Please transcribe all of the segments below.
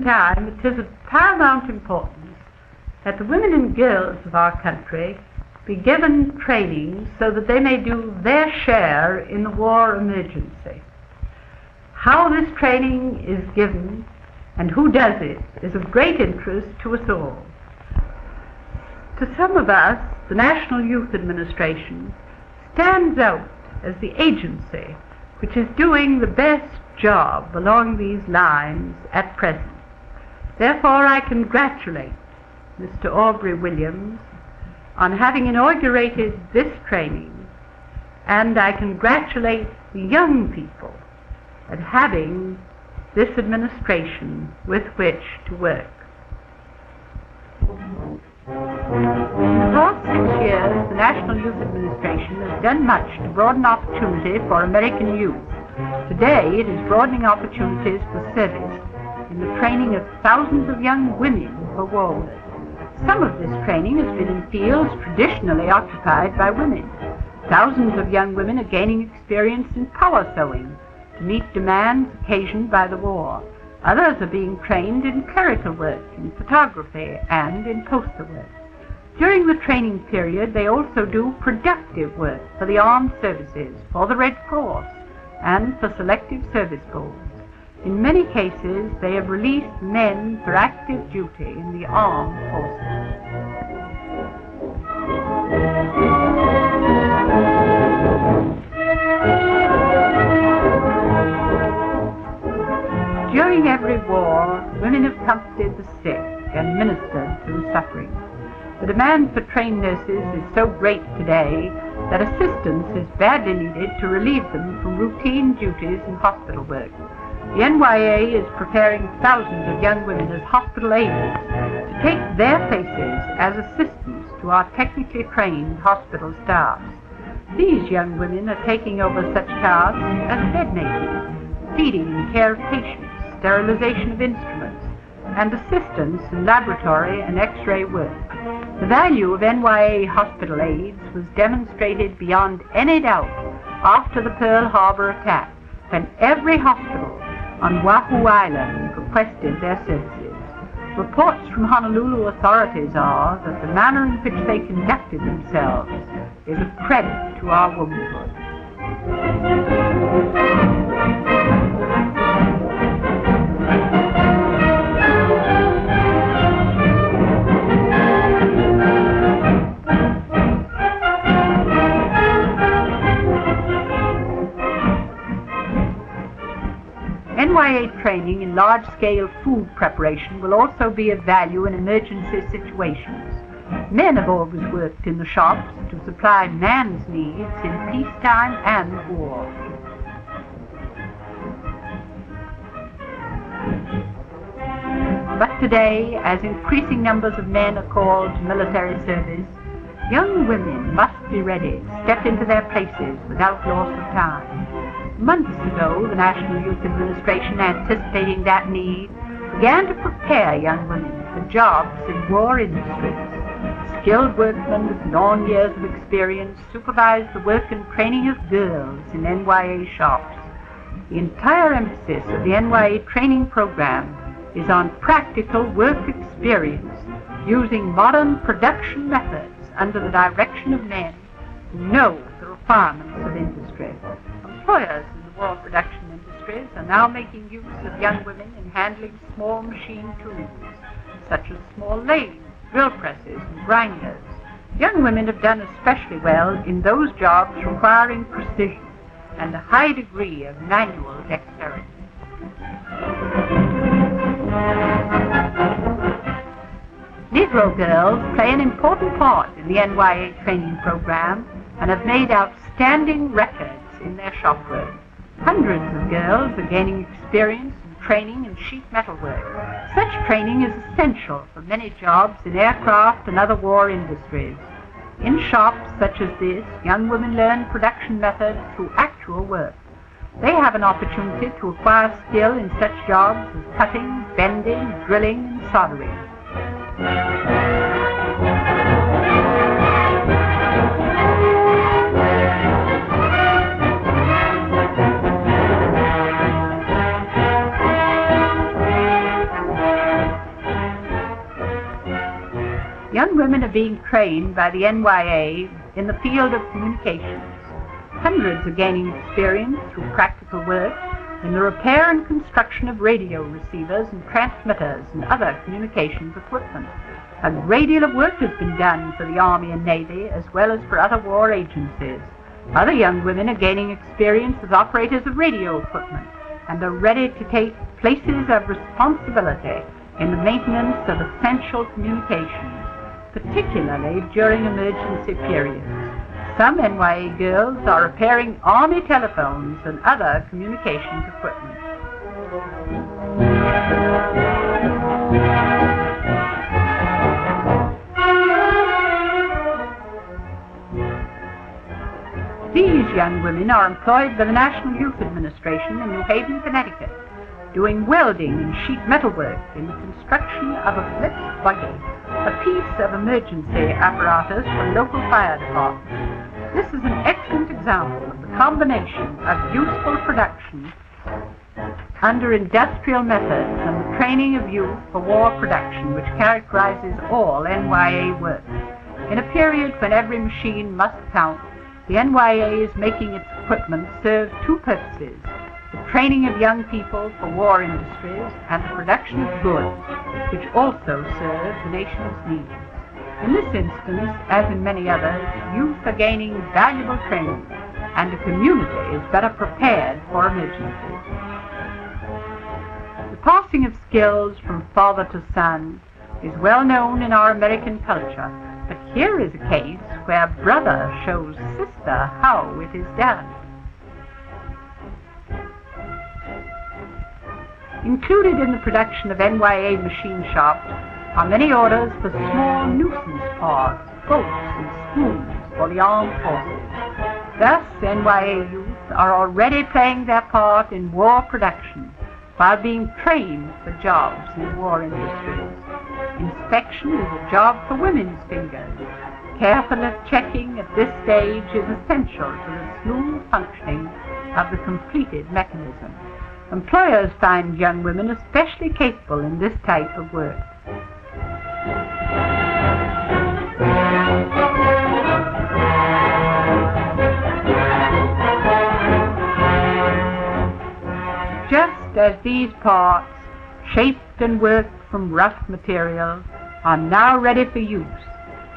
present time, it is of paramount importance that the women and girls of our country be given training so that they may do their share in the war emergency. How this training is given and who does it is of great interest to us all. To some of us, the National Youth Administration stands out as the agency which is doing the best job along these lines at present. Therefore, I congratulate Mr. Aubrey Williams on having inaugurated this training, and I congratulate the young people at having this administration with which to work. In the past 6 years, the National Youth Administration has done much to broaden opportunity for American youth. Today, it is broadening opportunities for service in the training of thousands of young women for war work. Some of this training has been in fields traditionally occupied by women. Thousands of young women are gaining experience in power sewing to meet demands occasioned by the war. Others are being trained in clerical work, in photography, and in poster work. During the training period, they also do productive work for the armed services, for the Red Cross, and for selective service boards. In many cases, they have released men for active duty in the armed forces. During every war, women have comforted the sick and ministered to the suffering. The demand for trained nurses is so great today that assistance is badly needed to relieve them from routine duties and hospital work. The NYA is preparing thousands of young women as hospital aides to take their places as assistants to our technically trained hospital staffs. These young women are taking over such tasks as bed making, feeding and care of patients, sterilization of instruments, and assistance in laboratory and X-ray work. The value of NYA hospital aides was demonstrated beyond any doubt after the Pearl Harbor attack, when every hospital on Oahu Island requested their services. Reports from Honolulu authorities are that the manner in which they conducted themselves is a credit to our womanhood. NYA training in large-scale food preparation will also be of value in emergency situations. Men have always worked in the shops to supply man's needs in peacetime and war. But today, as increasing numbers of men are called to military service, young women must be ready to step into their places without loss of time. Months ago, the National Youth Administration, anticipating that need, began to prepare young women for jobs in war industries. Skilled workmen with long years of experience supervise the work and training of girls in NYA shops. The entire emphasis of the NYA training program is on practical work experience using modern production methods under the direction of men who know the requirements of industry. Employers in the war production industries are now making use of young women in handling small machine tools, such as small lathes, drill presses, and grinders. Young women have done especially well in those jobs requiring precision and a high degree of manual dexterity. Negro girls play an important part in the NYA training program and have made outstanding records in their shop work. Hundreds of girls are gaining experience and training in sheet metal work. Such training is essential for many jobs in aircraft and other war industries. In shops such as this, young women learn production methods through actual work. They have an opportunity to acquire skill in such jobs as cutting, bending, drilling, and soldering. Young women are being trained by the NYA in the field of communications. Hundreds are gaining experience through practical work in the repair and construction of radio receivers and transmitters and other communications equipment. A great deal of work has been done for the Army and Navy as well as for other war agencies. Other young women are gaining experience as operators of radio equipment and are ready to take places of responsibility in the maintenance of essential communications, particularly during emergency periods. Some NYA girls are repairing Army telephones and other communications equipment. These young women are employed by the National Youth Administration in New Haven, Connecticut, doing welding and sheet metal work in the construction of a flip buggy, a piece of emergency apparatus for local fire departments. This is an excellent example of the combination of useful production under industrial methods and the training of youth for war production which characterizes all NYA work. In a period when every machine must count, the NYA is making its equipment serve two purposes: the training of young people for war industries and the production of goods, which also serve the nation's needs. In this instance, as in many others, youth are gaining valuable training, and the community is better prepared for emergencies. The passing of skills from father to son is well known in our American culture, but here is a case where brother shows sister how it is done. Included in the production of NYA machine shops are many orders for small nuisance parts, bolts and screws for the armed forces. Thus, NYA youth are already playing their part in war production while being trained for jobs in war industries. Inspection is a job for women's fingers. Careful checking at this stage is essential to the smooth functioning of the completed mechanism. Employers find young women especially capable in this type of work. Just as these parts, shaped and worked from rough materials, are now ready for use,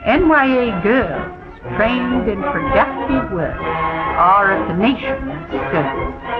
NYA girls trained in productive work are at the nation's service.